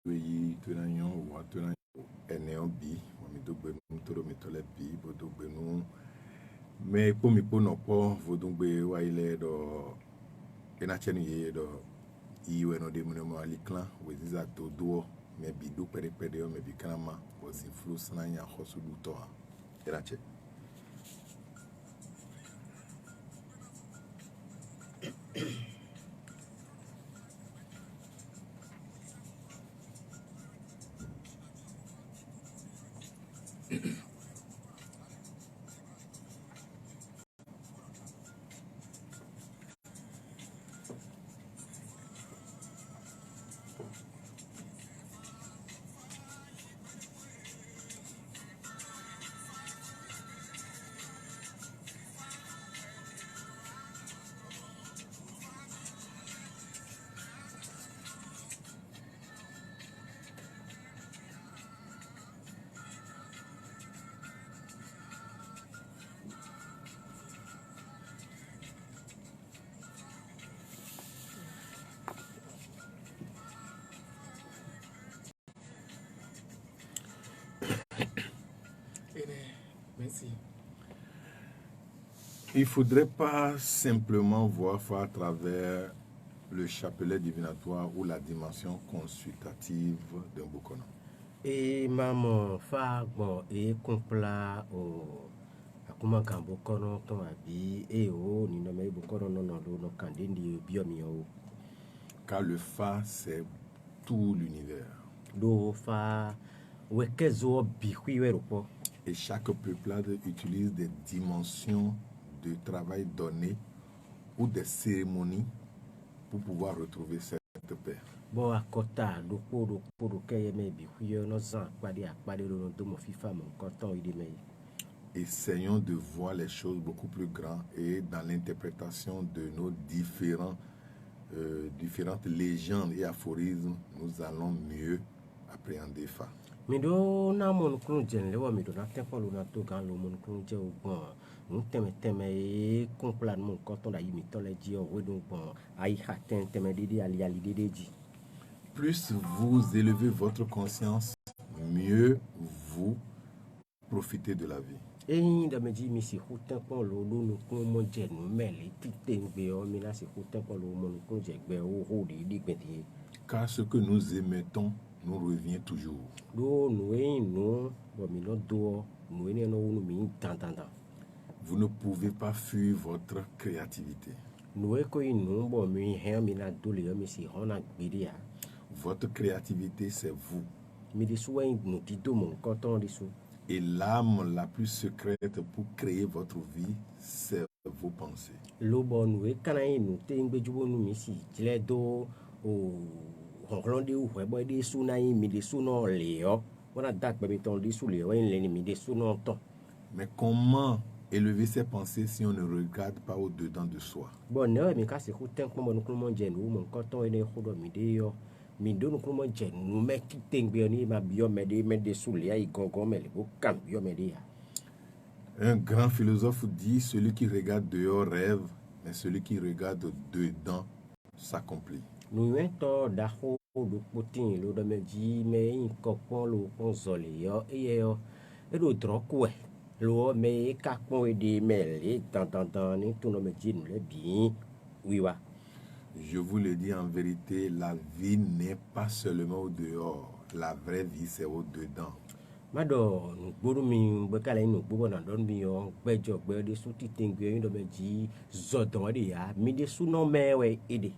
yi tunayon wa tunayo eneo bi mi do gbe nu toro mi tole bi bo do gbe nu me po mi po no po vodungbe wa ile do ena chenu ye do iwe no de mu ali clan we ziza to do me bi do pere pere o me bi kanama was influence na nya khosu du to ena che Merci. Il ne faudrait pas simplement voir à travers le chapelet divinatoire ou la dimension consultative d'un Bokono. Et maman, fa bon et compla o akuma kan Bokono ton abi e o ni no me Bokono no no kande ndi biomi o. Car le Fa, c'est tout l'univers. Do fa wekezo bi kwiwe ropo. Et chaque peuplade utilise des dimensions de travail données ou des cérémonies pour pouvoir retrouver cette paix. Bon akota do keye me bi kwiwe no zan akpade do mo fifa mon koton ide me. Essayons de voir les choses beaucoup plus grandes et dans l'interprétation de nos différentes légendes et aphorismes, nous allons mieux appréhender Fa. Mido na mon kun jen lewa mido na tempo lo na to gan lo mon kun je ogbon un teme e complan mon koton da yimi tole ji o wedun bon ai haten teme dede ali dede ji. Plus vous élevez votre conscience, mieux vous profitez de la vie. Eyin da meji mi si hu tempo lo lo no kun mo je nu mele tite ngbe o mi na si hu tempo lo mo kun je gbe o ho de digbede. Car ce que nous émettons nous revient toujours. Do no eyin no bo mi no do no ene no nu mi tan. Vous ne pouvez pas fuir votre créativité. No e ko inu bo mi he mi na do le mi si hona gbede ya. Votre créativité, c'est vous. Mi de soin no di do mon koton di so. Et l'âme la plus secrète pour créer votre vie, c'est vos pensées. Lobo nou e kana inu te ngbejubo nu mi si tile do o honglonde ou webo de suna mi de suno leo. Wana dak bebe ton di sou leo en leni mi de suno ton. Mais comment élever ses pensées si on ne regarde pas au-dedans de soi? Bon, ne mi ka se ku ten ko mon klumo je nu mon koton ene khodo mi de yo. Mi do nu klumo je nu me kitengbe ni ma bio me de sou leo I gongon me le bo kam bio me de ya. Un grand philosophe dit, celui qui regarde dehors rêve, mais celui qui regarde dedans s'accomplit. Nous to da ho do potin lo do me ji me in kokon lo kon zole yo e yo e do dro kwe lo me ka kon e de mele tan ni to no me ji nu le bien oui wa. Je vous le dis en vérité, la vie n'est pas seulement au dehors, la vraie vie c'est au dedans. Mado gburu mi bekale nu gbo na don mi yo gbejo gbe de su titengbe yin do me ji zodon de ya mi de su no mewe ide.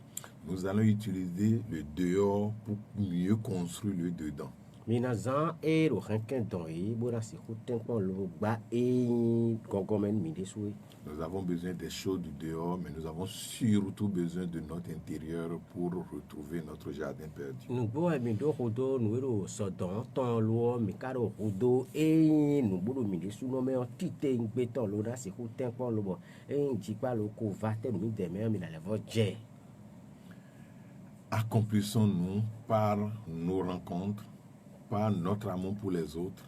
Nous allons utiliser le dehors pour mieux construire le dedans. Mina zan e ro hanken don yi bo na si ku tenpon lo gba e gogomen mi de su. Nous avons besoin des choses du dehors, mais nous avons surtout besoin de notre intérieur pour retrouver notre jardin perdu. Nous bois mi do rodo nous ero sodon ton lo mi karo rodo e nous bodo mi de su no me tite ngbe ton lo na si ku tenpon lo bo e nji pa lo ko va te mi de me mi la levo je. Accomplissons-nous par nos rencontres, par notre amour pour les autres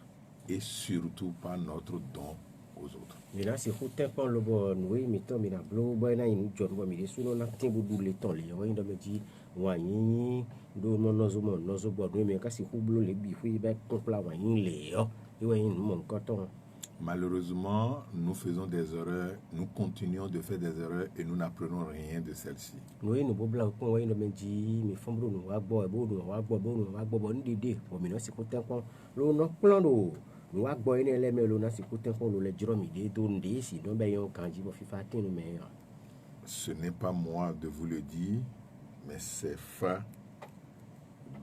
et surtout par notre don aux autres. Mina si ku tenpon lo bo nous mi to mi na blo bo na inu jon bo mi de su no na tin budu le ton le yo ndo me ji wanyi do nonozomo nozobo do me kasi hublo le bi fu be compla wanyi le yo iwe yin mon koton. Malheureusement, nous faisons des erreurs, nous continuons de faire des erreurs et nous n'apprenons rien de celles-ci. No yin bo bla ko yin me ji mi fombro no wa gbo bo ndide o mi no si ko ten kon lo no plan do no wa gbo yin ele me lo na si ko ten kon lo le jiro mi de do nde si don be yon kanji bo fi fa tin no me yo. Ce n'est pas moi de vous le dire, mais c'est Fa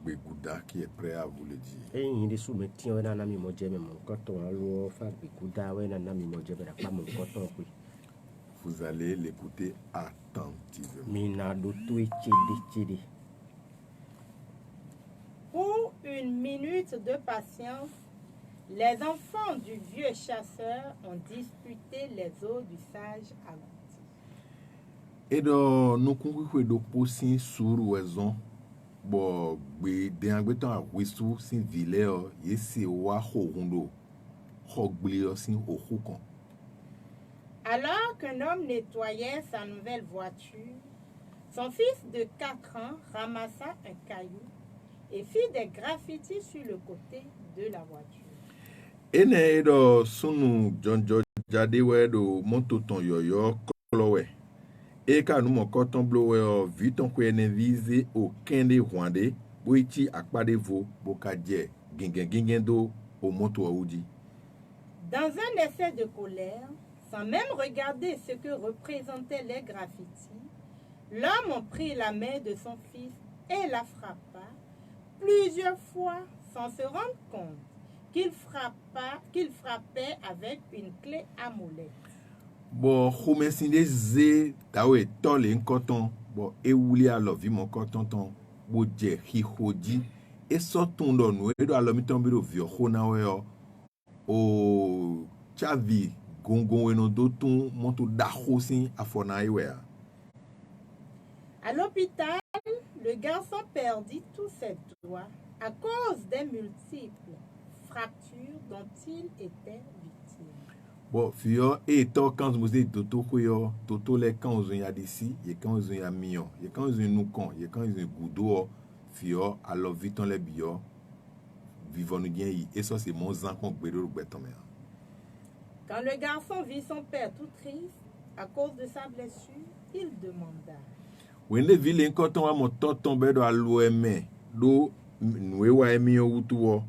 Begouda qui est prêt à vous le dire. Eyin de sou me tin we na na mi mo je me mon koton lo fa Begouda we na na mi mo je be da pa mon koton pe. Vous allez l'écouter attentivement. Mina do to chidi. Pour une minute de patience, les enfants du vieux chasseur ont disputé les eaux du sage Agouti. Et donc, nous concluons de pousser sur l'oison. Bon, d'un temps à Wissou, si ville, y c'est wa horundo, hogblio sin ohukon. Alors qu'un homme nettoyait sa nouvelle voiture, son fils de 4 ans ramassa un caillou et fit des graffitis sur le côté de la voiture. Ene do sunu jonjo jadewe do montoton yoyo kolowe. Et quand nous montons blower vite on peut vise au kende rwandais boiti akpade vo bokadje gingendo au monto audi. Dans un essai de colère, sans même regarder ce que représentaient les graffitis, l'homme prit la main de son fils et la frappa plusieurs fois sans se rendre compte qu'il frappait avec une clé à molette. Bon, homesinde ze tawe tole nkoton bon ewuli alo vi mon koton ton bo je hihoji e so ton do no e do alo mi ton bi do vi o na we o chavi gongon we no do ton monto da hosin afona iwe. À l'hôpital, le garçon perdit tous ses doigts à cause des multiples fractures dont il était victime. Bon, fio et to quand vous êtes toto koyo, toto les quand on y a d'ici, et quand on y a million, et quand on y nous con, et quand on y goudo, fio alors vite on les bio, vivons nous bien et ça c'est mon zan qu'on bédo béton. Quand le garçon vit son père tout triste à cause de sa blessure, il demanda. When the villain coton a mon toton bédo à l'OM, do nous wa emi outuo,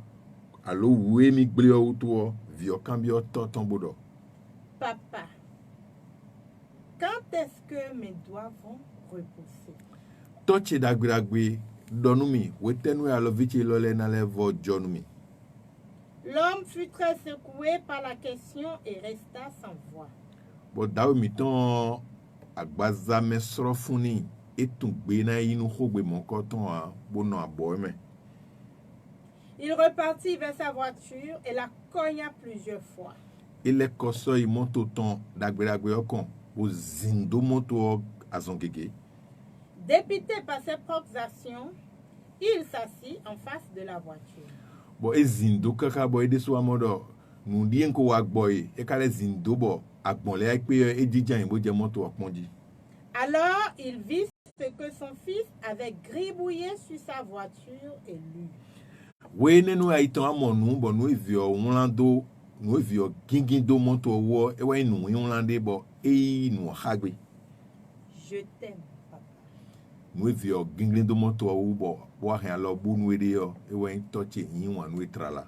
allo we mi blio outuo, vio cambio toton bodo. Papa, quand est-ce que mes doigts vont repousser? Toche dagragwe, donumi, wetenwe alovichi lole na levo jonumi. L'homme fut très secoué par la question et resta sans voix. Bon, dawe miton agbaza mesrofuni, etungbe na inu hogbe mon coton a bono a boeme. Il repartit vers sa voiture et la cogna plusieurs fois. Il est koso i monto ton dagragwe okon, o zindo monto azongege. Dépité par ses propres actions, il s'assit en face de la voiture. Bon, e zindo kaka boy de so amodo, nou dien ko wak boy, e kale zindo bo, akbon le ak pe e dijan bo je monto akmondi. Alors, il vit ce que son fils avait gribouillé sur sa voiture et lut. We ne nou a iton amon nou, bon nou e vio onlando, nou e vio gingindo monto wo, e we nou onlande bo, e nou hagwe. Je t'aime, papa. Nou e vio gingindo monto wo bo, wa hen alo bo nou e de yo, e we toche yin wan nou e trala.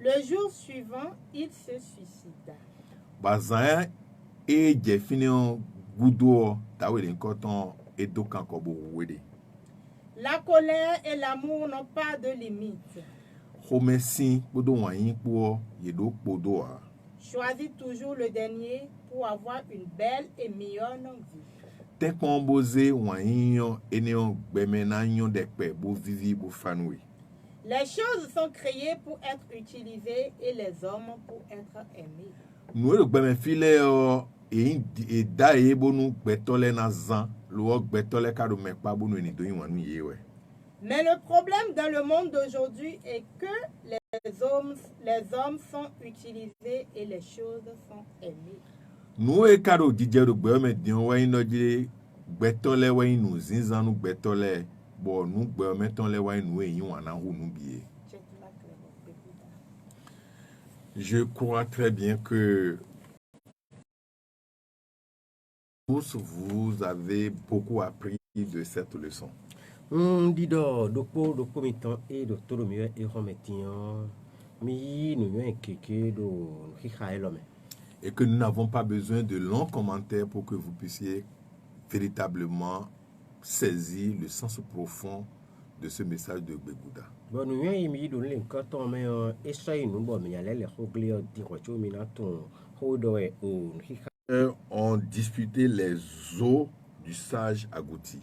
Le jour suivant, il se suicida. Bazan e je finion gudo, ta we den koton e do kanko bo wede. La colère et l'amour n'ont pas de limite. Homesin bodo wanyin po yedo podo a. Choisis toujours le dernier pour avoir une belle et meilleure vie. Te kon boze wanyin eneon bemenanyon dekpe bo vivi bo fanwe. Les choses sont créées pour être utilisées et les hommes pour être aimés. Nou e gbeme file e da e bonu betole na zan, lo betole kado mekpa bonu eni do yin wanu yewe. Mais le problème dans le monde d'aujourd'hui est que les hommes sont utilisés et les choses sont aimées. Nou e kado dije do gbeme dion wa ino jire betole wa inu zinzanu betole bon nous mettons les wine nous et on a nous billet. Je crois très bien que tous vous avez beaucoup appris de cette leçon. Dido dokpo mitan e docteur mieux et remettian mi nous un keke do hiha elome. Et que nous n'avons pas besoin de longs commentaires pour que vous puissiez véritablement saisir le sens profond de ce message de Gbegouda. Bon nous y mi do le nkaton me esai nu bo mi ale le hogli o di rocho mi na ton hodo e o hiha. On disputait les eaux du sage Agouti.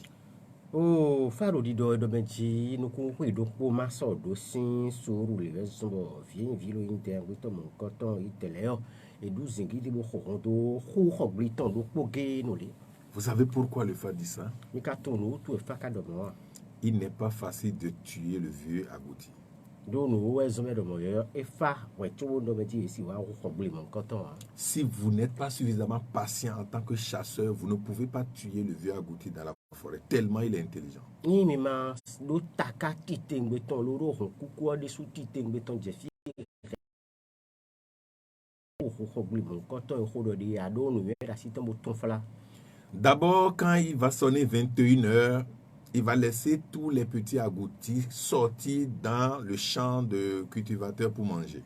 Oh, faro dido do benji no ku ku do po maso do sin suru le zo vien vilo inter to mon coton iteleo et 12 ngidi bo khondo khu khogli ton do po ge no le. Vous savez pourquoi le Fa dit ça? Mi ka ton no tu fa ka do mo. Il n'est pas facile de tuer le vieux Agouti. Do no we zo me do mo yo e fa we tu do benji si wa khogli mon coton. Si vous n'êtes pas suffisamment patient en tant que chasseur, vous ne pouvez pas tuer le vieux Agouti dans la forêt, tellement il est intelligent. Ni mi ma do taka kitengbe ton lo ro kuku de sou kitengbe ton jefi. D'abord, quand il va sonner 21h, il va laisser tous les petits agoutis sortir dans le champ de cultivateur pour manger.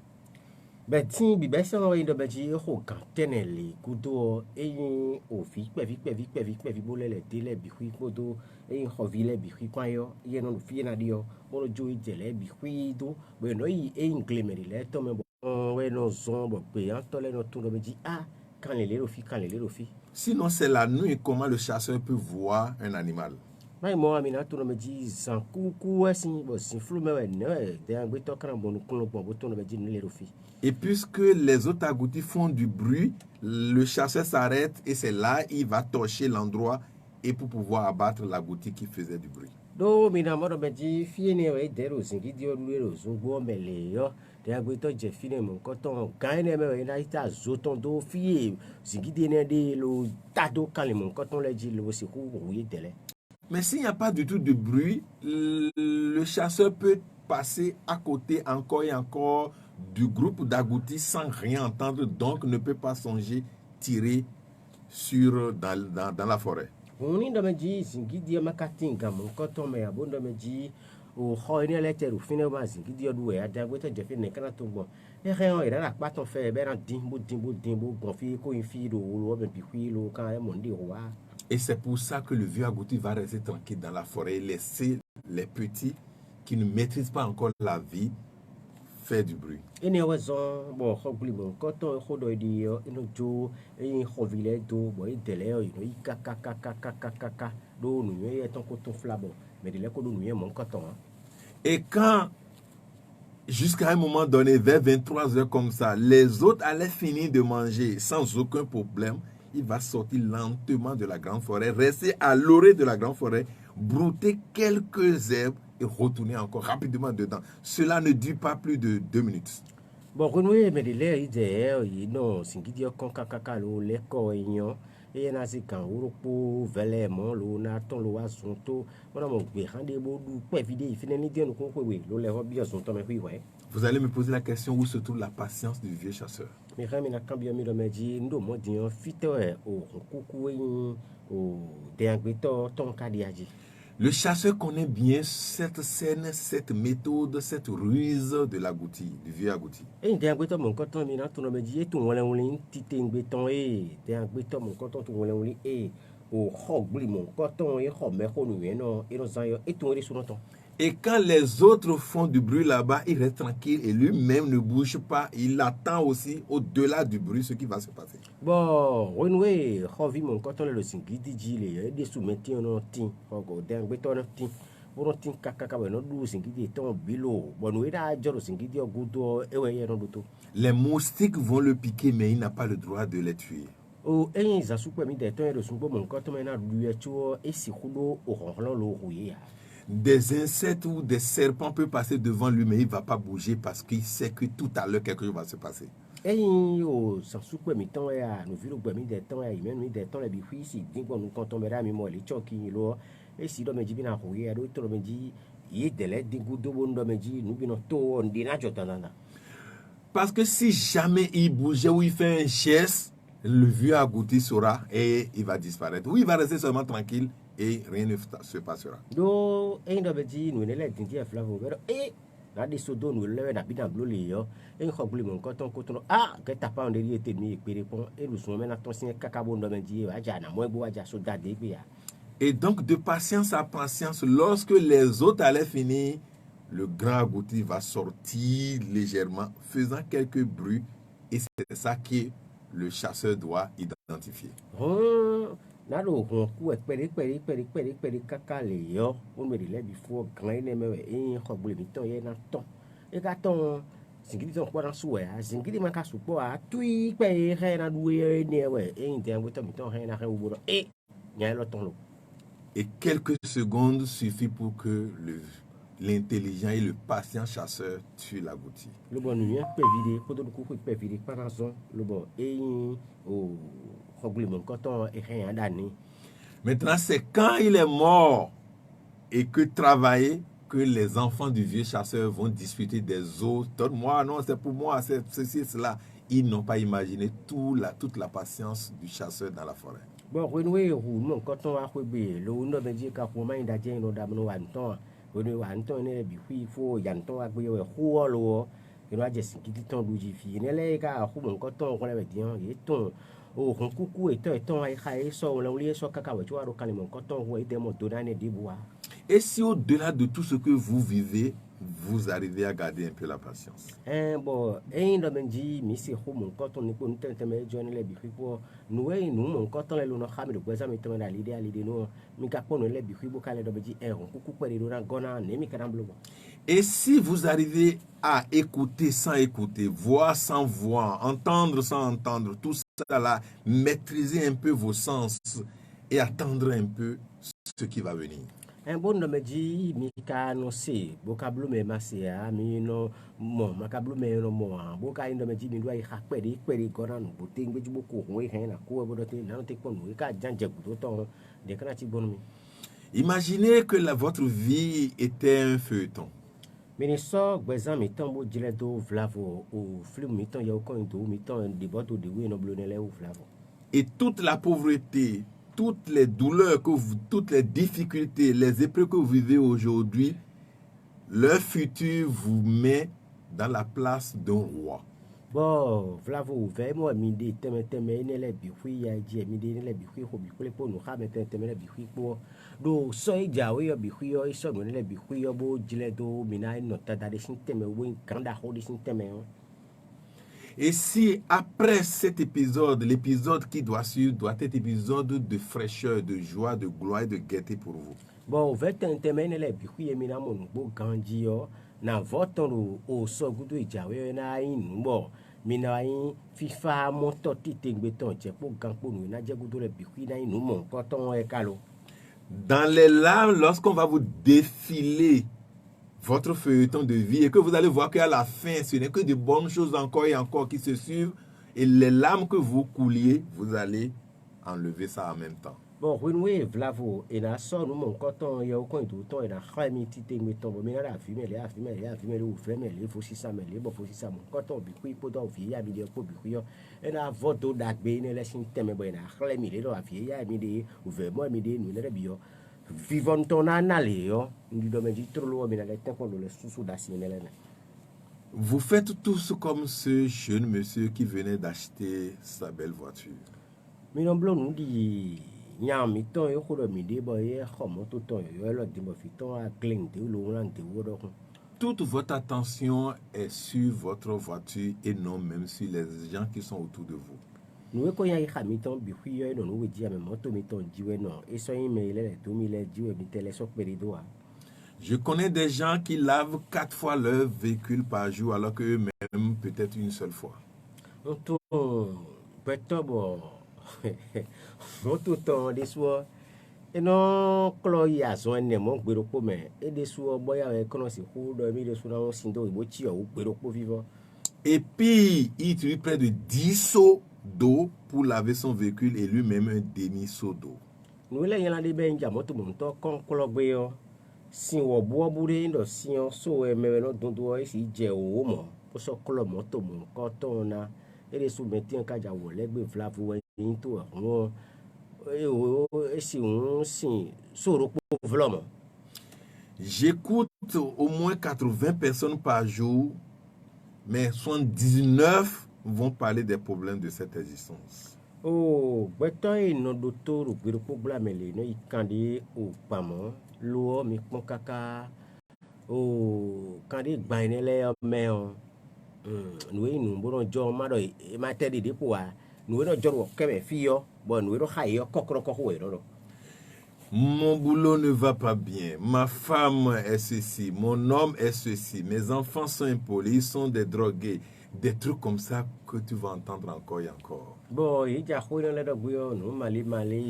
Beti bi besa o indo beji ho kan tenele kudo eyin ofi pevi bolele dele bi hui kodo eyin hovile bi hui kwayo ye no fi na dio mo jo ijele bi hui do we no yi eyin glemeri le to me bo we no zon bo pe an to le no to do beji ah kan le fi. Sinon, c'est la nuit comment le chasseur peut voir un animal. Mai mo amina to no beji san kuku asin bo sin flu me we no de an gbe to kan bo no kun lo bo to no beji ni le fi. Et puisque les autres agoutis font du bruit, le chasseur s'arrête et c'est là il va torcher l'endroit et pour pouvoir abattre l'agouti qui faisait du bruit. Do mina mo do beji fiene we dero singidio luero zungo mele yo de agbeto je fine mo koton kan ne me we na ita zoton do fie singidi ne de lo tado kan mo koton le ji lo se ku wuye tele. Mais s'il n'y a pas du tout de bruit, le chasseur peut passer à côté encore et encore du groupe d'agoutis sans rien entendre, donc ne peut pas songer tirer dans la forêt. Oni do meji singidi makatinga mo koton me abondo meji o khoini leteru fine ma singidi do e adagbeto je fine kana to gbon e ren ira la paton fe be ran din bo gon fi ko infi do lo be bi hui lo kan e mo ndi wa. Et c'est pour ça que le vieux agouti va rester tranquille dans la forêt et laisser les petits qui ne maîtrisent pas encore la vie faire du bruit. Ene wazon bo khogli bon koton khodo di yo ino jo e khovile do bo idele yo ino ikaka do nu ye ton koton flabo mais de le ko do nu ye mon koton. Et quand jusqu'à un moment donné vers 23h comme ça, les autres allaient finir de manger sans aucun problème, il va sortir lentement de la grande forêt, rester à l'orée de la grande forêt, brouter quelques herbes et retourner encore rapidement dedans. Cela ne dure pas plus de 2 minutes. Bon, renouer mais de l'air idée non singidi kon kaka lo le ko eyan e na si kan uropo vele mo lo na ton lo asunto wona mo gbe hande bo du pe vide ifine ni de no kon we lo le ho bi asunto me hui we. Vous allez me poser la question où se trouve la patience du vieux chasseur. Mi rami na kambia mi do meji ndo mo dian fite o kuku eyin o de agbeto ton kadi aji. Le chasseur connaît bien cette scène, cette méthode, cette ruse de l'agouti, du vieux agouti. E de agbeto mon koton mi na to no meji e to wole wole tite ngbeton de agbeto mon koton to wole wole o khogli mon koton e kho me ko nu ye no e no zan yo e to ri sur ton. Et quand les autres font du bruit là-bas, il reste tranquille et lui-même ne bouge pas. Il attend aussi au-delà du bruit ce qui va se passer. Bon, renoué, revi mon coton le singidi jile, des soumeti on tin, ogo den beton tin. Pour tin kaka no du singidi ton bilo. Bon, nous era joro singidi ogudo ewe ye no duto. Les moustiques vont le piquer, mais il n'a pas le droit de les tuer. O eyin za supe mi de ton e sungbo mon coton na du echo e sikudo o ronron lo rouye. Des insectes ou des serpents peuvent passer devant lui, mais il ne va pas bouger parce qu'il sait que tout à l'heure, quelque chose va se passer. Eyin o san supe mi ton ya no vilo gbe mi de ton ya imen mi de ton le bi hui si dingbo nu kon ton bera mi mo le choki lo esi dɔ me dzi bina ho ye aɖo tɔ me dzi ye dele digodo bo dɔ me dzi nu bina to ndi na dzɔ tanana. Parce que si jamais il bougeait ou il fait un geste, le vieux agouti saura et il va disparaître. Ou il va rester seulement tranquille et rien ne se passera. Do dɔ me dzi nu ne le dindi efla vo be e na de so do nu le na bina blo le yo xɔ gbli me nkɔtɔ koto ke tapa on de ri ete mi ekpe de pɔn e lu so me na tɔ sin kaka bo dɔ me dzi wa dza na mo ebo wa dza so da de gbe ya. Et donc, de patience à patience, lorsque les autres allaient finir, le grand agouti va sortir légèrement, faisant quelques bruits. Et c'est ça que le chasseur doit identifier. Na do hon ku ekperi kaka le yo o me le before gran ne me e xɔ gbli mi tɔ ye na tɔ e ka tɔ zingiri tɔ kpɔ na su ya zingiri ma ka su kpɔ a tui kpe he na du ye ne we e yin tɛ tɔ mi tɔ he na he wo bo e nya lo tɔ lo. Et quelques secondes suffit pour que l'intelligent et le patient chasseur tue l'agouti. Le bon nuit pe vide ko do ku pe vide par raison le bon e o xɔ gbli me kɔtɔ e he ya dani. Maintenant, c'est quand il est mort et que travailler que les enfants du vieux chasseur vont discuter des os. Donne-moi, non, c'est pour moi, c'est ceci, cela. Ils n'ont pas imaginé toute la patience du chasseur dans la forêt. Bon, renouer ou non, quand on a fait le nom de Dieu, car pour moi, il a dit no damno wanton. Renouer wanton, il est faut yanton à gué ou alors, il a dit qu'il ton bougifi. Il est gars, ou mon coton, on avait dit, il est ton. Oh, on coucou et ton, et so, on lui so cacao, tu vois, au calme, mon coton, ou est des mots donner des bois. Et si au-delà de tout ce que vous vivez, vous arrivez à garder un peu la patience. Bon, un homme dit, mais c'est mon coton, n'est pas une tente, mais John les bifipo. Nous, mon coton, le nom de le poison, mais à l'idée, nous, mais capon, les bifipo, car les hommes dit, on coucou, les dons, gona, n'est caramblo. Et si vous arrivez à écouter sans écouter, voir sans voir, entendre sans entendre, tout ça là, maîtriser un peu vos sens et attendre un peu ce qui va venir. Un bon homme dit, Mika no se, vocablo me masea, mi no mo, macablo me no mo, boca in the me dit, I have query, goran, booting which book, we can a cool about it, now take one, we can't judge de canati bonmi. Imaginez que votre vie était un feuilleton. Mais so, bezan mi tombo diledo vlavo, ou flou mi ton yo coin do, mi ton de boto de win of blonele ou flavo. Et toute la pauvreté, toutes les douleurs, toutes les difficultés, les épreuves que vous vivez aujourd'hui, leur futur vous met dans la place d'un roi. Bon, Vlavo, vraiment, midi, teme, ne le bihui, ya ji, midi, ne le bihui, hobi, pour nous, rame, teme, le bihui, pour. Do, soy, jawe, bihui, et so, ne le bihui, bo, giledo, mina, nota, des syntèmes, wing, kanda, ho, des syntèmes. Et si après cet épisode, l'épisode qui doit suivre doit être épisode de fraîcheur, de joie, de gloire et de gaieté pour vous. Bon, teme, ne le bihui, mina, mon, bo, ganji, na voton o so gudu ijawe na in bo mina in fifa moto tite beton che po gampo nu na je gudu le bikui na in mon coton e kalo. Dans les larmes, lorsqu'on va vous défiler votre feuilleton de vie et que vous allez voir qu'à la fin, ce n'est que de bonnes choses encore et encore qui se suivent, et les larmes que vous couliez, vous allez enlever ça en même temps. Bon, renouer Vlavo et na so nous mon coton ya au coin tout temps et na khami tite beton bo mina la fumer les ou fremer les faut si ça mais les bon faut si ça mon coton bikui po do vie ya mi de po bikui et na voto dagbe ne les syntèmes bo na khami les do vie ya mi de ou vraiment mi de nous le bio vivons ton analé yo ndi do me di trop lo mi na le tempo le sous d'assiner. Vous faites tous comme ce jeune monsieur qui venait d'acheter sa belle voiture. Mi non blo nous dit nyami ton yo ko mi de bo ye xomo to ton yo lo di mo fi ton a clean de lo ran de wo do. Toute votre attention est sur votre voiture et non même sur les gens qui sont autour de vous. Nous ko ya xami ton bi fu yo no no we di am moto mi ton jiwe no e so yin me le to mi le jiwe mi tele so perido a. Je connais des gens qui lavent 4 fois leur véhicule par jour alors que eux-mêmes peut-être une seule fois. Moto ton de so e no klo ya so ne mo gbero po me e de so boya e kono si hu do mi de so na sindo ibo chi o gbero po vivant. Et puis il utilise près de 10 seaux d'eau pour laver son véhicule et lui-même un demi-seau d'eau. nous les y en a des ben jamoto mon to kon kologbe yo si wo bo bure ndo si on so e me no dondo e si je o mo po so kolo moto mon ko to na e le su meti en ka ja wo legbe flavu we into won e si on si so po vlomo. J'écoute au moins 80 personnes par jour, mais 79 vont parler des problèmes de cette existence. Oh, beto e no docteur gbero problème le no ikande o pamo lo mi pon kaka o kande gbaine le me o no e no bono jo ma do e ma te de po a no e no jo ro keme fi yo bo no e ro ha yo kokro ko ho ro. Mon boulot ne va pas bien, ma femme est ceci, mon homme est ceci, mes enfants sont impolis, ils sont des drogués, des trucs comme ça que tu vas entendre encore et encore. Bon, il y a quoi dans les dogues, non, mali,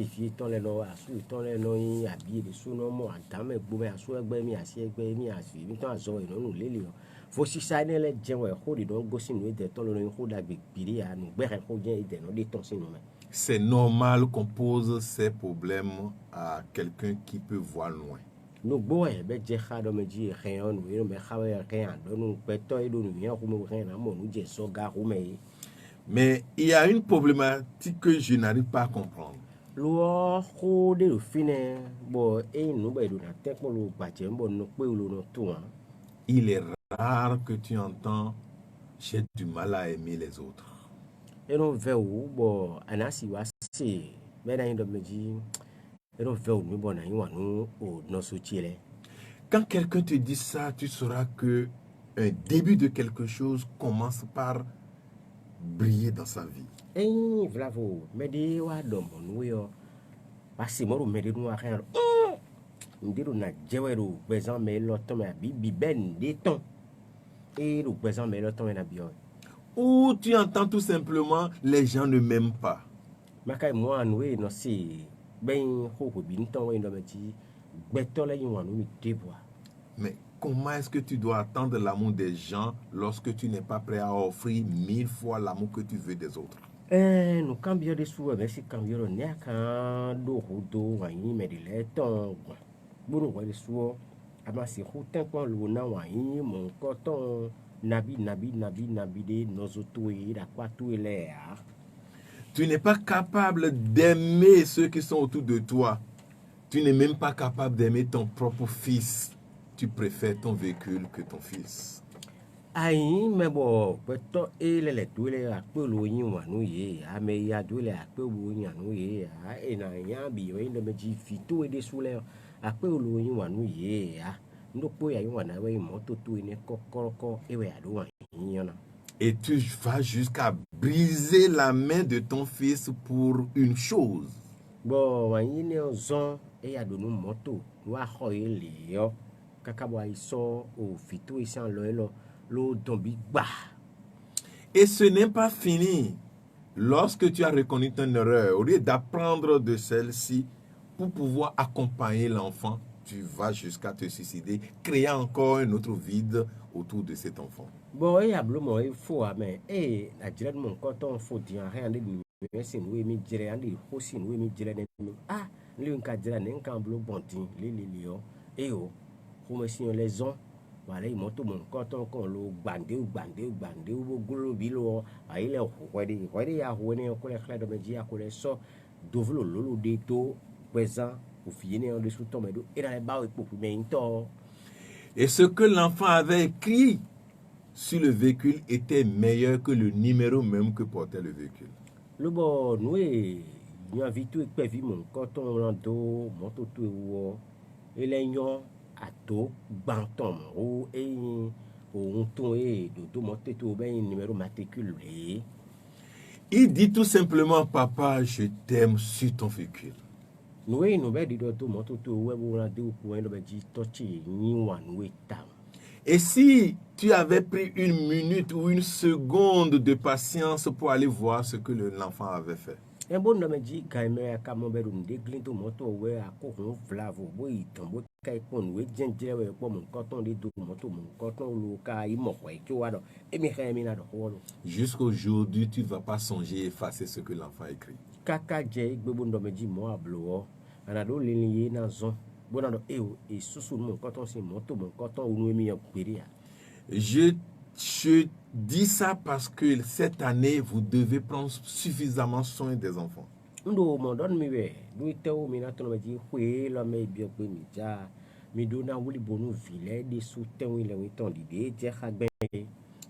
ici, ton les no, asu, ton les no, habillé de sous nos mots, entame, boumé, asu, mi, asie, mi, asu, mi, ton azo, non, nous, les lions. Faut si ça n'est les gens, ouais, hold it, donc, gossi, nous, des tons, nous, hold avec pili, à nous, béret, hold bien, et nous, des tons, c'est nous, C'est normal qu'on pose ces problèmes à quelqu'un qui peut voir loin. Nous, boy, ben, j'ai hâte me dire rien, nous, mais rien, nous, pétons, et nous, rien, rien, nous, j'ai so, garou, mais il y a une problématique que je n'arrive pas à comprendre. Il est rare que tu entends « j'ai du mal à aimer les autres ». Quand quelqu'un te dit ça, tu sauras que un début de quelque chose commence par briller dans sa vie. Ou tu entends tout simplement les gens ne m'aiment pas. Mais comment est-ce que tu dois attendre l'amour des gens lorsque tu n'es pas prêt à offrir 1000 fois l'amour que tu veux des autres? Nous cambions des sous, mais si cambions le nez quand d'eau, mais de l'étang. Bon, on va les sous. Ama si routin kwa luna wai mon coton nabi de nozotoui la kwa tout l'air. Tu n'es pas capable d'aimer ceux qui sont autour de toi. Tu n'es même pas capable d'aimer ton propre fils. Tu préfères ton véhicule que ton fils. Aïe, mais bon, peut-être les doués à peu loin ou ye, à me ya doué à peu loin ou ye, et n'a rien bien de me dire fito et des soulaires à peu loin ou ye, nous pouvons y aller, moto tout et coco et ouais, à et tu vas jusqu'à briser la main de ton fils pour une chose. Bon, il y a zon et à de nous moto, nous avons les kakabo iso au fito ici en l'eau tombi bah. Et ce n'est pas fini. Lorsque tu as reconnu ton erreur, au lieu d'apprendre de celle-ci pour pouvoir accompagner l'enfant, tu vas jusqu'à te suicider, créant encore un autre vide autour de cet enfant. Bon, il y a bleu, il faut, mais, la direct mon coton, faut dire rien de nous, c'est nous, mais dire, aussi, nous, mais dire, ah, lui, un dire, un camp bleu, bon, les lions, et oh, comme si on les ont, voilà, ils montent mon coton, qu'on le bandé, ou goulot, bilo, ah, il est au ready, à rouer, on connaît clair de me dire, à connaître ça, d'ouvrir le lolo d'éto, présent, pour finir en dessous de ton médo, et dans les barres, pour fumer un temps. Et ce que l'enfant avait écrit sur le véhicule était meilleur que le numéro même que portait le véhicule. Le bon, nous, nous avons vu et mon coton rando, mon tout et les gens à tout, banton, ou et on ton et de monter tout bien numéro matriculé. Il dit tout simplement, papa, je t'aime sur ton véhicule. Nous, nous, et si tu avais pris une minute ou une seconde de patience pour aller voir ce que l'enfant avait fait. Jusqu'aujourd'hui, tu ne vas pas songer effacer ce que l'enfant a écrit. anado lié na zon bonado e susu mon coton si moto mon coton ou mi péria. Je dis ça parce que cette année, vous devez prendre suffisamment soin des enfants. Ndo mo don mi we do teo mi na tono ji hwe lo me bi ogbe mi ja mi do na wuli bonu vile de sou teo ile wi ton de je khagbe.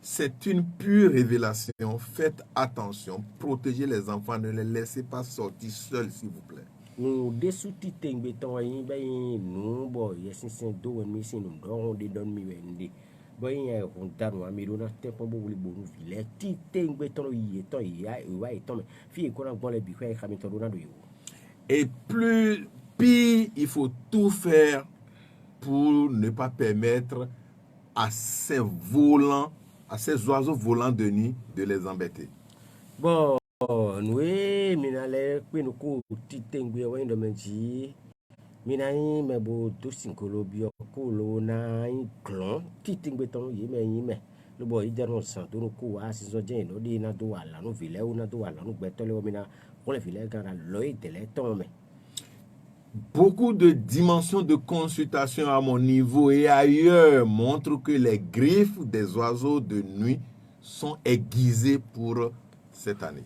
C'est une pure révélation. Faites attention. Protégez les enfants. Ne les laissez pas sortir seuls, s'il vous plaît. Nous desouti tengbe ton yin ba yin nu bo yesin sen do wen mi sin do de don mi wende. Bo yin e on danu ami do na te pon bo wuli bonu vile ti tengbe ton yi ton ya e wa e ton fi ko na bon le bi kwa e khami ton do na do yo. Et pire, il faut tout faire pour ne pas permettre à ces volants, à ces oiseaux volants de nuit de les embêter. Bon, nous, minale, puis nous cours, titengwe, ouais, de menji, minaï, mais bon, tout sincolo, bio, colo, naï, clon, titengwe, ton, yime, le boy, il dénonce, santo, nous cours, à ces audiens, nous dit, na do, ala, nous vile, ou na do, ala, nous betole, ou mina, on les vile, quand la loï, de les tombe. Beaucoup de dimensions de consultation à mon niveau et ailleurs montrent que les griffes des oiseaux de nuit sont aiguisées pour cette année.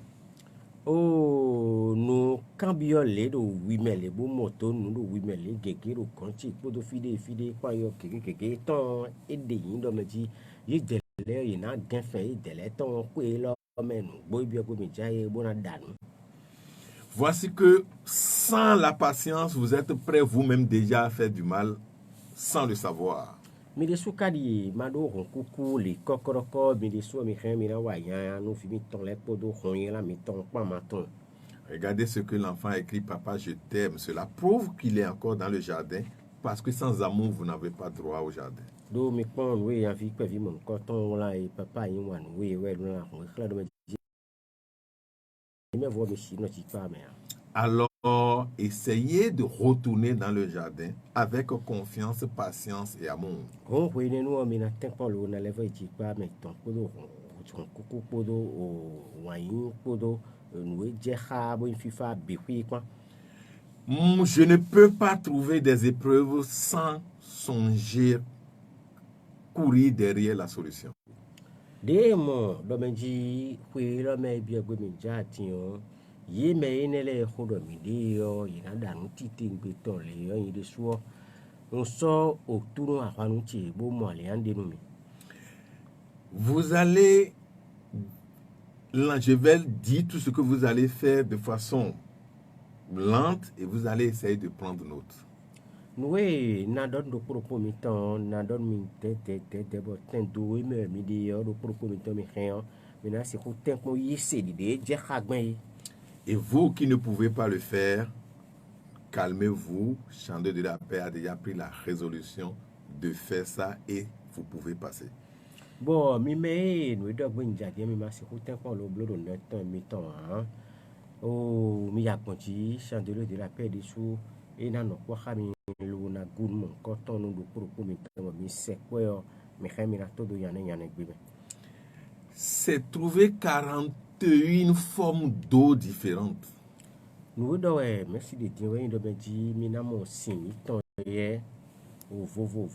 Oh, nous cambiolé de 8 les beaux motos, nous de 8 les gégé, le conti, pour de fide, quoi, yo, kéké, ton, et des indes, me dit, il délai, il n'a rien fait, il délai, ton, quoi, là, mais nous, boy, bien, comme il y a bon à dan. Voici que sans la patience, vous êtes prêt vous-même déjà à faire du mal sans le savoir. Mi de soukadi, mado, ron coucou, les cocorocos, mi de sou, mi rien, mi na wayan, nous fimi ton les podos, ron la mi ton, pas maton. Regardez ce que l'enfant a écrit, papa, je t'aime. Cela prouve qu'il est encore dans le jardin parce que sans amour, vous n'avez pas droit au jardin. Do mi pon, oui, en vie, quoi, vie, mon coton, là, et papa, y wan, oui, ouais, là, on éclate de me dire. Me voit, mais si, non, tu pas, mais. Alors, essayez de retourner dans le jardin avec confiance, patience et amour. On peut nous mais na tempo lo na level ti pa mais ton podo on coucou podo o wayin podo nous je ha bo fifa bi quoi. Je ne peux pas trouver des épreuves sans songer courir derrière la solution. De mo do menji kwe lo me bi egbe mi ja ti o yi me ne le khodo mi de yo yi na da nu ti ti ngbe ton le yo yi de so on sort autour à Ranouti, beau moi, les andénomi. Vous allez, là, je vais dire tout ce que vous allez faire de façon lente et vous allez essayer de prendre note. Oui, n'a donne de propos mi temps, n'a donne mi tête, bon, tendo, mi dit, de propos mi temps, mi rien, mais là, c'est pour tempo yissé, d'idée, j'ai ragmé. Et vous qui ne pouvez pas le faire, calmez-vous. Chandeur de la paix a déjà pris la résolution de faire ça et vous pouvez passer. Bon, mais nous devons dire que mi c'est pour tempo le bleu de notre mi temps, hein. Oh, mi a conti, chandeur de la paix dessous, et n'a non pas mi lo na goût mon coton nous de propos mi temps, mi c'est quoi, mi rien na todo yana bébé. C'est trouver 41 formes d'eau différentes. Nous devons, merci de dire, oui, de me dire, mina mon signe, ton hier, au vovo,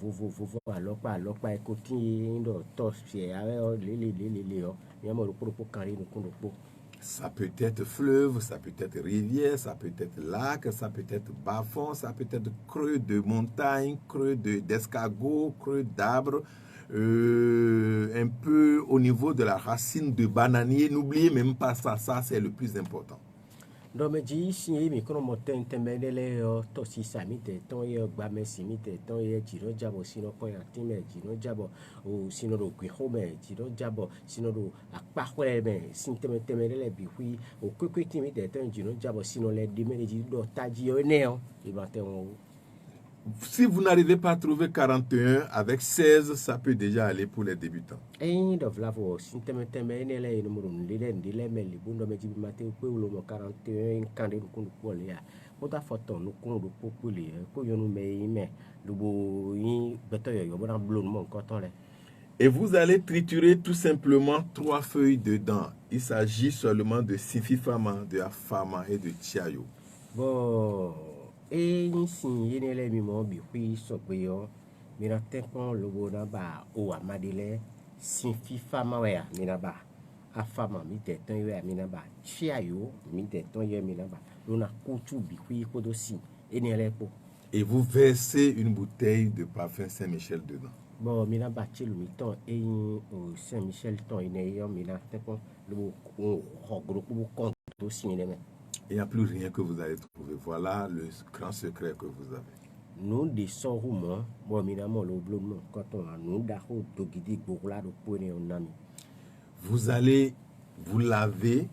alors pas, écoutez, dans torche, les, il y a mon propos carré, nous comptons. Ça peut être fleuve, ça peut être rivière, ça peut être lac, ça peut être bas-fond, ça peut être creux de montagne, creux d'escargot, creux d'arbre, un peu au niveau de la racine de bananier. N'oubliez même pas ça, ça c'est le plus important. Donc, je dis, si je suis en train de me dire, si ça m'était, tant il y a un messi, tant il y a un jabo, sinon, quand il y a un timé, jabo, ou sinon, le guihome, jabo, sinon, le parole, si tu me temes les bihui, ou que timé, un jabo, sinon, les dimés, les tadi, néo, il va te. Si vous n'arrivez pas à trouver 41, avec 16, ça peut déjà aller pour les débutants. Et donc là, si tu me temes les numéros, les mails, les bons métiers, matin, pour le 41, quand ils nous pour les pour ta photo, nous comptons pour les pour nous mais le beau bataille, il y a un bleu, mon coton. Et vous allez triturer tout simplement 3 feuilles dedans. Il s'agit seulement de Sififama, de Afama et de Tiayo. Bon. e ni sin yene le mi mo bi hui so pe yo mi na te kon lo bo na ba o amadile sin fifa ma we mi na ba afama mi te ton yo mi na ba chia yo mi te ton yo mi na ba lo na kutu bi hui ko do si eni ele po Et vous versez une bouteille de parfum Saint-Michel dedans. bon mi na ba chelu mi ton e o Saint Michel ton ine yo mi na te kon lo o gro ko kon do si ne me. Il n'y a plus rien que vous allez trouver. Voilà le grand secret que vous avez. Nous descendons, bon, minamo le bleu, quand on a nous d'arro dogidi bourla de pone on ami. Vous allez vous laver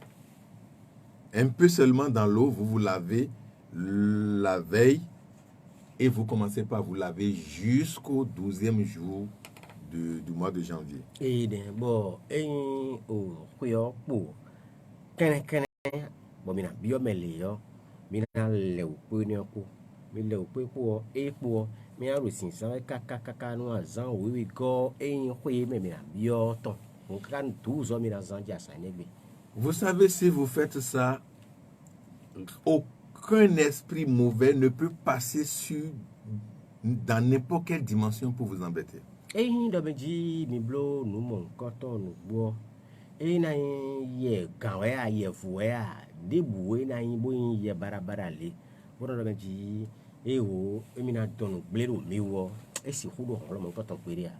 un peu seulement dans l'eau. Vous vous lavez la veille et vous commencez par vous laver jusqu'au 12e jour du mois de janvier. Et bon, et au kuyo pour kene bon mina biomele yo mina le pone ko mi le pe ko e po mi a rosin san kaka no azan we go e hui me mina bio ton on kan 12 mina zan ja sa negbe. Vous savez, si vous faites ça, aucun esprit mauvais ne peut passer dans n'importe quelle dimension pour vous embêter. Et do meji mi blo nu mon koton nu bo e na ye gawe a ye fuwe a de buwe na yin bo yin ye barabara le bo do meji e wo e mi na donu gbleru mi wo e si hudo holo mon koton pere a.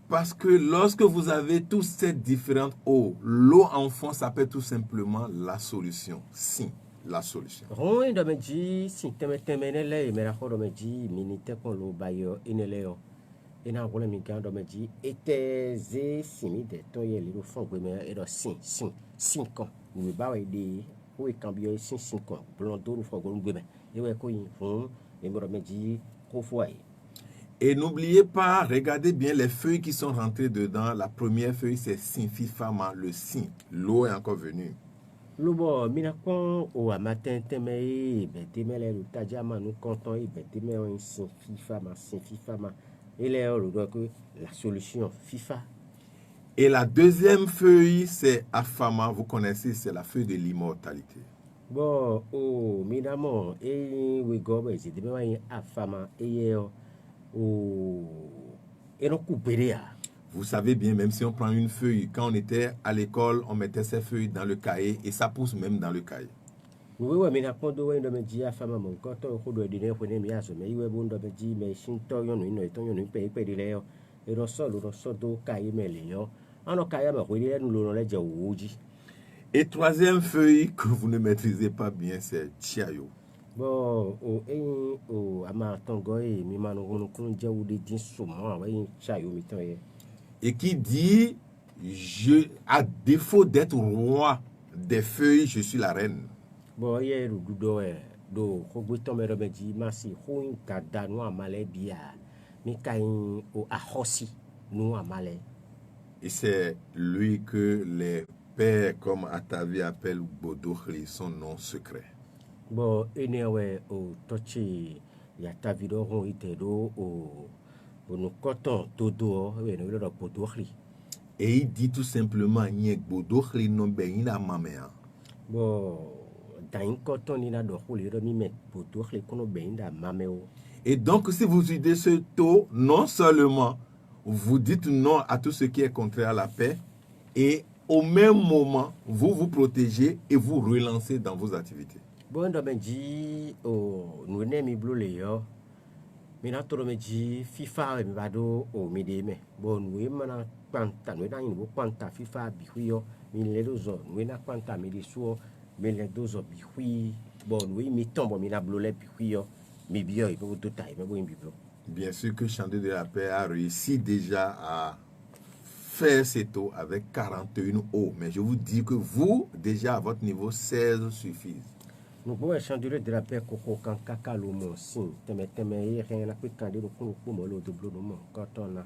Parce que lorsque vous avez toutes ces différentes eaux, l'eau en fond s'appelle tout simplement la solution. Si, la solution. Ron do meji si teme ne le me ra ho do meji minite kon lo bayo inele yo. Et na wole mi kan do meji ete ze simi de ton ye li do fon gbe me e do sin kon ni ba we de o e kan bio sin kon blon do fon gbe me e we ko yin fun e mo do meji ko fo ai. Et n'oubliez pas, regardez bien les feuilles qui sont rentrées dedans. La première feuille, c'est sin, fifama, le sin. L'eau est encore venue. Lubo mina kon o amatin teme e be teme le tajama nu konton e be teme o sin fifama il est que la solution FIFA. Et la deuxième feuille, c'est Afama. Vous connaissez, c'est la feuille de l'immortalité. Bon, oh, minamo, et we go, c'est de même Afama, et oh, et non coupé. Vous savez bien, même si on prend une feuille, quand on était à l'école, on mettait ces feuilles dans le cahier et ça pousse même dans le cahier. Oui, mais na kondo we ndo meji Afama mon koto ko do dine ko ne mi aso me iwe bo ndo meji me shinto yo no ito yo no pe dile yo e ro so do kai me le yo ano kai ma ko ile nu lo le je woji. Et troisième feuille que vous ne maîtrisez pas bien, c'est Chiayo. Bon, ama tongo e mi manu ko kun je wo de din so mo we Chiayo mi ton ye. Et qui dit, à défaut d'être roi des feuilles, je suis la reine. Bon, ye rududo e do ko gbeton me robeji masi ho tada no amale bia mi kain o ahosi no amale. Et c'est lui que les pères comme Atavi appellent Bodokhli, son nom secret. Bon, enewe o tochi ya tavido ho itedo o no koton todo we no lo Bodokhli. Et il dit tout simplement Nyek Bodokhli no beina mamea. Bon, et donc, si vous utilisez ce taux, non seulement vous dites non à tout ce qui est contraire à la paix, et au même moment, vous vous protégez et vous relancez dans vos activités. Bon, nous n'aimons plus yo. Mina toro meji FIFA mi bado o mi de me. Bon, nous mana kwanta, nous na yin kwanta FIFA bi yo. Mi le dozo, nous na kwanta mi de so. Mais les deux ont oui, bon, oui, mi tombe, mi na blolé, puis oui, mi bio, il peut tout tailler, mais bon, biblo. Bien sûr que Chanté de la Paix a réussi déjà à faire ces taux avec 41 eaux. Mais je vous dis que vous, déjà à votre niveau, 16 suffisent. Nous pouvons Chanté de la Paix, coco, quand caca, le mon signe, rien, la quitte candide, au coup, pour le double, quand on a.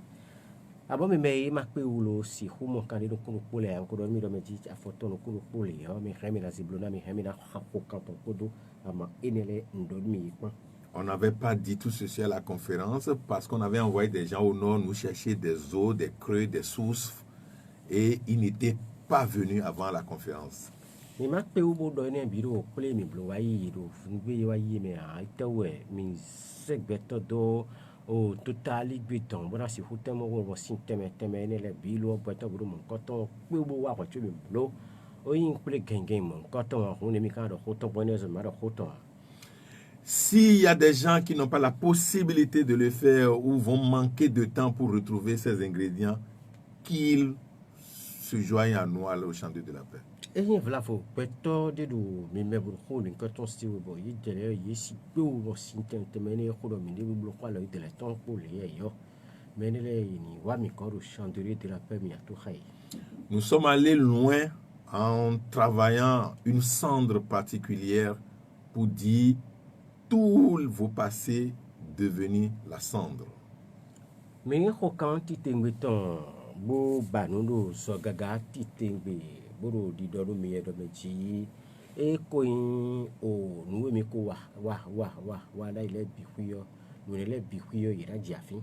Ah bon, mais ma pe ulo si humo kandido kuno pole encore mi do meji a photo no kuno pole yo mi remi na ziblona mi remi na hapo kanto kodo ama enele ndodmi kwa. On n'avait pas dit tout ceci à la conférence parce qu'on avait envoyé des gens au nord nous chercher des eaux, des creux, des sources et ils n'étaient pas venus avant la conférence. mi ma pe wo bo do ne bi do kple mi blo wa yi do fungbe wa yi me a itewe mi segbeto do o totali gbiton bora si hutemo wo sin teme ne le bi lo beto bro mo koton pe wo wa ko mi blo o yin kple gengen mo koton ho ne mi kan do hoton bonne zo ma do hoton. S'il y a des gens qui n'ont pas la possibilité de le faire ou vont manquer de temps pour retrouver ces ingrédients, qu'ils se joignent à nous au Chant de la Paix. Et voilà, faut peut-être de mi me bro ho ni koton si wo bo yi jere yi si pe wo sin teme ne ho do mi de blo kwa lo de la ton ko le yo. Mais ni wa mi ko do Chant de la Paix mi a tout hay. Nous sommes allés loin en travaillant une cendre particulière pour dire tous vos passés devenus la cendre. Mais ho kan ti tengbe ton bo banundo so gaga ti tengbe boro di do mi do meji e ko yin o nu mi ko wa la ile bi kuyo nu le bi kuyo ira jafin.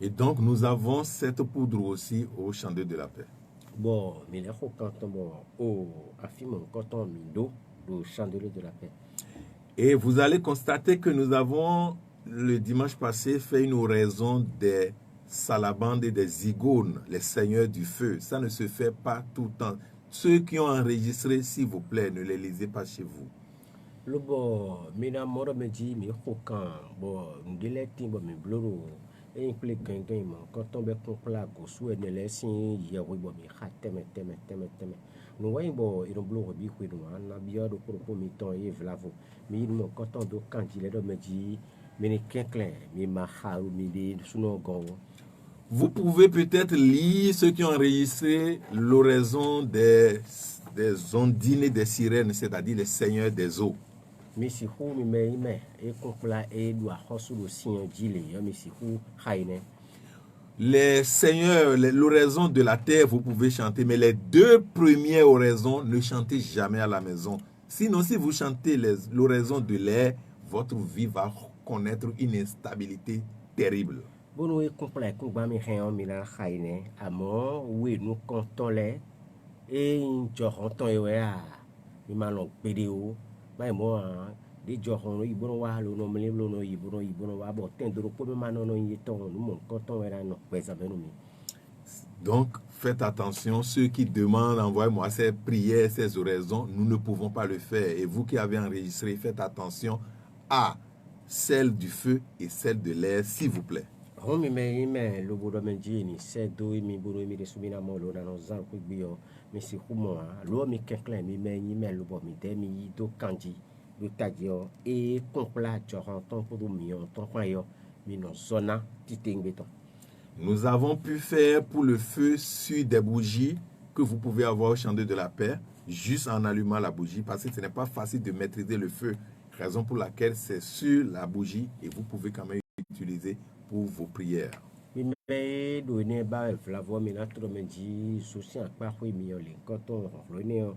Et donc nous avons cette poudre aussi au Chant de la Paix. Bon, mais le ho kan ton bo o afimo koton mi do Chant de la Paix. Et vous allez constater que nous avons, le dimanche passé, fait une oraison des salabandes et des zigones, les seigneurs du feu. Ça ne se fait pas tout le temps. Ceux qui ont enregistré, s'il vous plaît, ne les lisez pas chez vous. Le bon, mina moro me dit, mi hokan, bon, ndele timbo mi bloro, et imple gengen mon, quand on be compla gosu et ne laissin, yawi bo mi teme. Nous voyons bon, ils ont bloro bi kwe nous, na biya do pour mi ton et vlavo. Mi mon quand on do candile do me dit, mi kenklen, mi ma haru mi de suno gon. Vous pouvez peut-être lire ceux qui ont enregistré l'oraison des ondines et des sirènes, c'est-à-dire les seigneurs des eaux. Misi hu mi me e compla e do hosu do sin jile yo misi hu haine. Les seigneurs, l'oraison de la terre, vous pouvez chanter, mais les deux premières oraisons, ne chantez jamais à la maison. Sinon, si vous chantez l'oraison de l'air, votre vie va connaître une instabilité terrible. Bon, nous comprenons que nous avons mis la haine, à mort, oui, nous comptons les, et nous avons eu à, nous allons pédéo, mais moi, des gens qui vont voir le nom, les blancs, ils vont voir, bon, tant de repos, mais maintenant, nous y sommes, nous comptons, et nous présentons. Donc, faites attention, ceux qui demandent, envoyez-moi ces prières, ces oraisons, nous ne pouvons pas le faire. Et vous qui avez enregistré, faites attention à celle du feu et celle de l'air, s'il vous plaît. Homi me lo bodo menji ni se do mi bodo mi de sumina mo lo na no zan ku bio mi si humo lo mi kenklen mi me ni me lo bo mi de mi do kanji do tajio e compla joran ton pour do mi on ton kwa yo mi no zona titing beton. Nous avons pu faire pour le feu sur des bougies que vous pouvez avoir au Chant de la Paix, juste en allumant la bougie, parce que ce n'est pas facile de maîtriser le feu, raison pour laquelle c'est sur la bougie et vous pouvez quand même utiliser pour vos prières. Mi me do ne ba flavo mi na tro menji souci a pa hui mi ole koton lo ne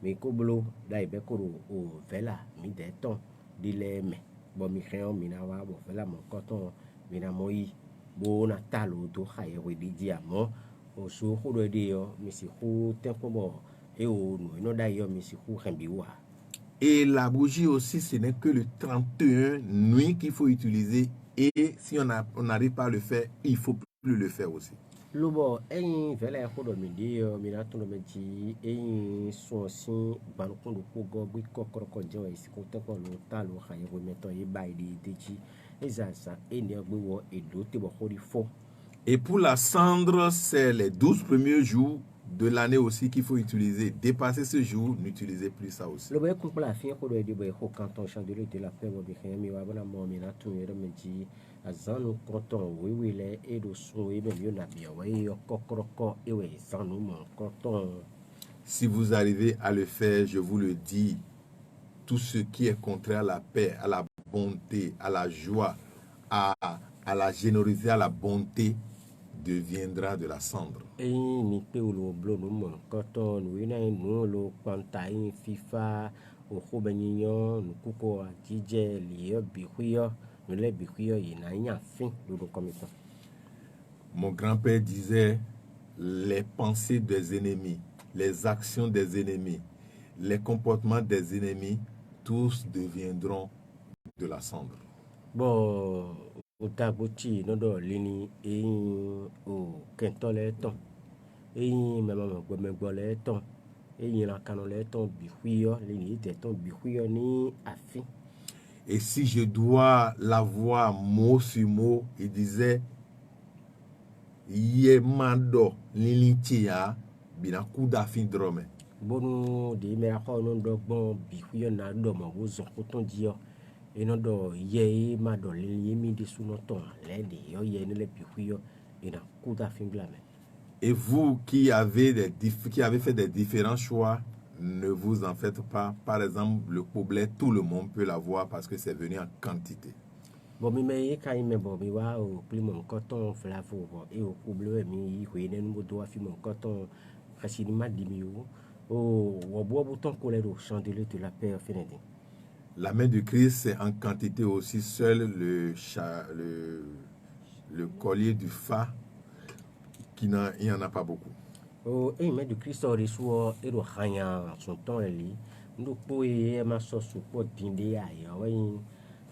mi ko blo dai be ko o vela mi de ton di le me bo mi khen mi na wa bo vela mo koton mi na moi bo na talo do haye we di dia mo o so ko do de yo mi si hu tempo bo e o no dai yo mi si hu khambi wa. Et la bougie aussi, ce n'est que le 31 nuit qu'il faut utiliser. Et si on n'arrive pas à le faire, il ne faut plus le faire aussi. Lobo, un vela hodo mi dio, mi na tono meji, un sosin, banukondo kogo, gwi kokoroko jo, e si kote ko lo talo, haye go meto e bai di deji, e zaza, e ne gwi wo, e do te bo hori fo. Et pour la cendre, c'est les 12 premiers jours de l'année aussi qu'il faut utiliser. Dépasser ce jour, n'utilisez plus ça aussi. Le boy couple la fin ko do di boy ho kanton chandelier de la paix bo bi mi wa bana mo mi na tun yero meji azanu konton we le e do so e be yo na bi wa e kokoroko e we zanu mo konton. Si vous arrivez à le faire, je vous le dis, tout ce qui est contraire à la paix, à la bonté, à la joie, à la générosité, à la bonté, deviendra de la cendre. Et ni pe lo blo no mo koton we na no lo kwanta in fifa o ko benyo no kuko atije liyo bi huyo no le bi huyo ina nya fin lo comme ça. Mon grand-père disait les pensées des ennemis, les actions des ennemis, les comportements des ennemis, tous deviendront de la cendre. Bon, o tagboti nodo lini o kento le ton. Mama gbemegbo le ton. La kano le ton bihuyo, lini te ton bihuyo ni afi. Et si je dois la voir mot sur mot, il disait Yemando lilintia bina kuda fin drome. Bonu de me akọ no do gbon bihuyo na do mo wo zon ko ton di yo. Eno do ye ma do le mi de su no ton le de yo ye ne le bihuyo ina kuda fin blame. Et vous qui avez fait des différents choix, ne vous en faites pas. Par exemple, le coublet, tout le monde peut l'avoir parce que c'est venu en quantité. Bon, mi me ka ime bo mi wa o pli mon coton flavo bo e o coublet mi ko ene no do afi mon coton fasini ma di mi o wo bo bouton couleur au chandelier de la paix finedi. La main de Christ, c'est en quantité aussi. Seul le collier du fa, il n'y en a pas beaucoup. O e me de Christ o resuo e do hanya son ton eli ndo po e ma so so po dinde ayo we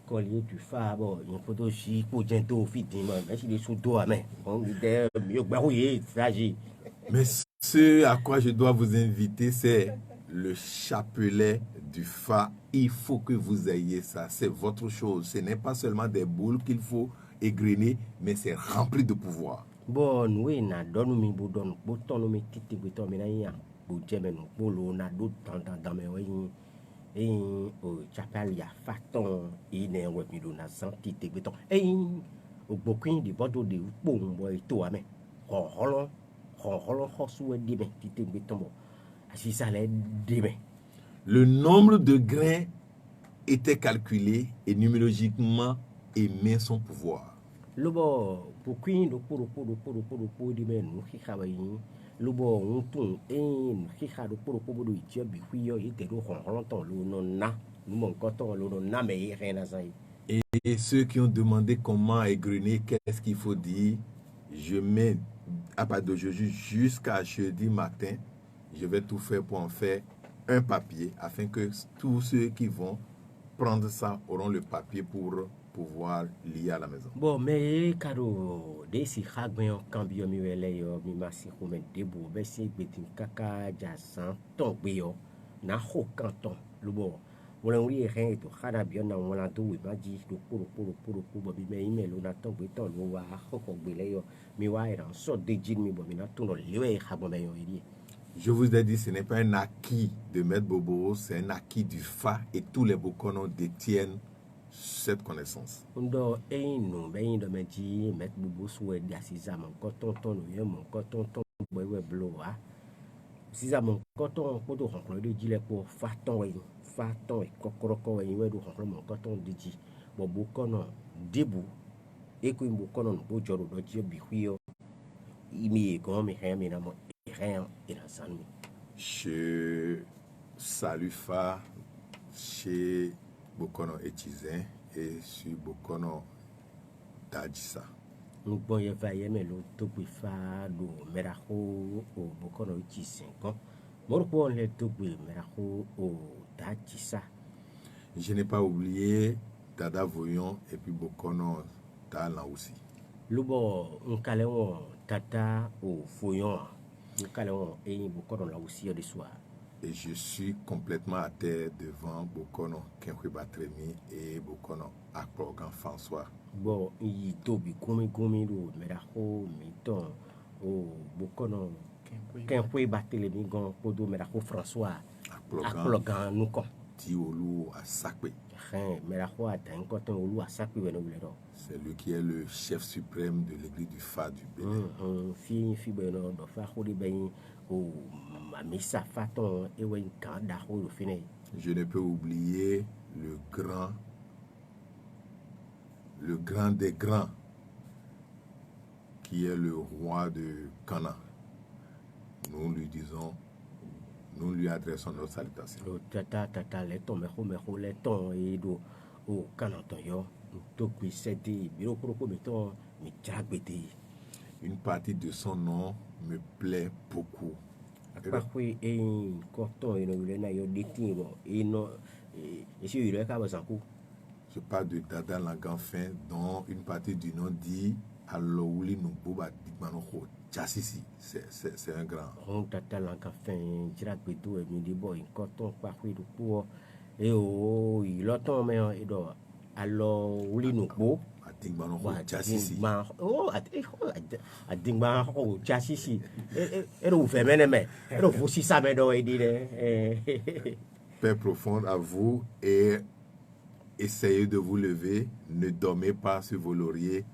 collier du fa bo in photo si po jento fi din mo me si le sous do amen on de mi o gba oye fragi. Mais ce à quoi je dois vous inviter, c'est le chapelet du fa. Il faut que vous ayez ça. C'est votre chose. Ce n'est pas seulement des boules qu'il faut égrener, mais c'est rempli de pouvoir. Bon, oui, na donu mi bo don bo tonu mi titi bo to mi na ya bo jeme no bolo na do dans me we o chapel ya faton ne we mi do na san titi bo to o bokin di bodo de po mbo to ame ho su e di me titi bo to mo asi ça le di me. Le nombre de grains était calculé et numérologiquement aimait son pouvoir. Lobo bokin do po di me no ki ka yin lobo untun no ki ka do po do ije bi huyo ite do hon ton lo no na no mon koton lo no na me rien na sai. Et ceux qui ont demandé comment égrener, qu'est-ce qu'il faut dire, je mets à partir d'aujourd'hui jusqu'à jeudi matin, je vais tout faire pour en faire un papier afin que tous ceux qui vont prendre ça auront le papier pour pouvoir lier à la maison. Bon, mais kado de si khagben kambio mi wele yo mi masi ko men debo be si gbetin kaka jasan ton gbe yo na ho kanton lo bo wala wi rien to khada bio na wala to wi maji do poro bo bi me ime lo na ton gbe ton lo wa ho ko gbe le yo mi wa ran so de jin mi bo mi na tun lo lewe khagben be yo iri. Je vous ai dit, ce n'est pas un acquis de Maître Bobo, c'est un acquis du Fa et tous les Bokonos détiennent cette connaissance. Ndo no be yin do meji met bubu suwe dia siza mon koton ton no ye mon koton ton boy we blo wa siza mon koton ko do hon de jile ko faton e kokoroko we we do hon mon koton de ji bo bu kono debu e ko mbo kono no bo joro do ji bi huyo imi ko mi he mi na mo rien ina sanmi. Je salue Fa chez Bokono Etizin et sur Bokono Dadjissa. Nous bon ye va ye me lo to bi fa do meraho o Bokono Etizin ko morko le to bi meraho o Dadjissa. Je n'ai pas oublié Dada Voyon et puis Bokono Talan aussi. Lubo nkale won tata o Voyon nkale won e Bokono la aussi de soir. Et je suis complètement à terre devant Bokono Kenkwe Batremi et Bokono Akporogan François. Bon, il tobi gomi do meraho mi ton o Bokono Kenkwe Batremi gon podo meraho François Akporogan nou kon Ti Olu Asakwe. Meraho atan koton Olu Asakwe we no le do. C'est lui qui est le chef suprême de l'église du Fa du Bénin. Fi beno do fa khodi ben o mamisa faton e wen kan da ho fini. Je ne peux oublier le grand des grands, qui est le roi de Cana. Nous lui adressons notre salutation. Tata le ton me le ton e do o kanaton yo to kwi sedi biro ko mi ton mi jagbete. Une partie de son nom me plaît beaucoup. Parfois, quand il y a des détenus, et si il y a des gens Je parle de Dada Langanfin, dont une partie du nom dit Alouli Nububa Digmanoho Chassisi. C'est un grand. on Dada Langanfin, Jirak Beto, et Midibo, et Coton, parfois, du coup, et il a tombé, et donc, Alouli Nububa. Digmanoho Chassisi. A Digmanoho Chassisi. Et vous faites même, et vous aussi ça, mais donc, il dit, Paix profonde à vous et essayez de vous lever, ne dormez pas sur vos lauriers.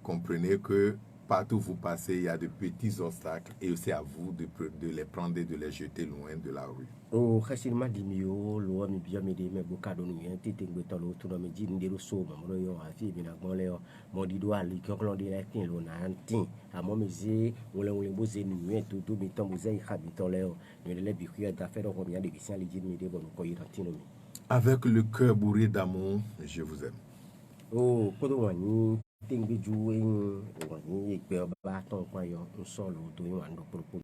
Comprenez que partout où vous passez, il y a de petits obstacles et c'est à vous de les prendre et de les jeter loin de la rue. Oh, facilement dit mieux, l'eau mi bien me dit mais beaucoup de nous y était beton l'eau tout dans me dit n'déro so maman yo a fi bien bon les mon dit doit li quand on dit la tin l'eau na tin à mon musée on les bosé nous tout mi temps musée habitant les nous les biquets d'affaires on vient de bien les dit me dit bon ko y tin mi. Avec le cœur bourré d'amour, je vous aime. Oh, kodo wani ting bi ju wani e pe ba ton kwa yo on solo to yo ando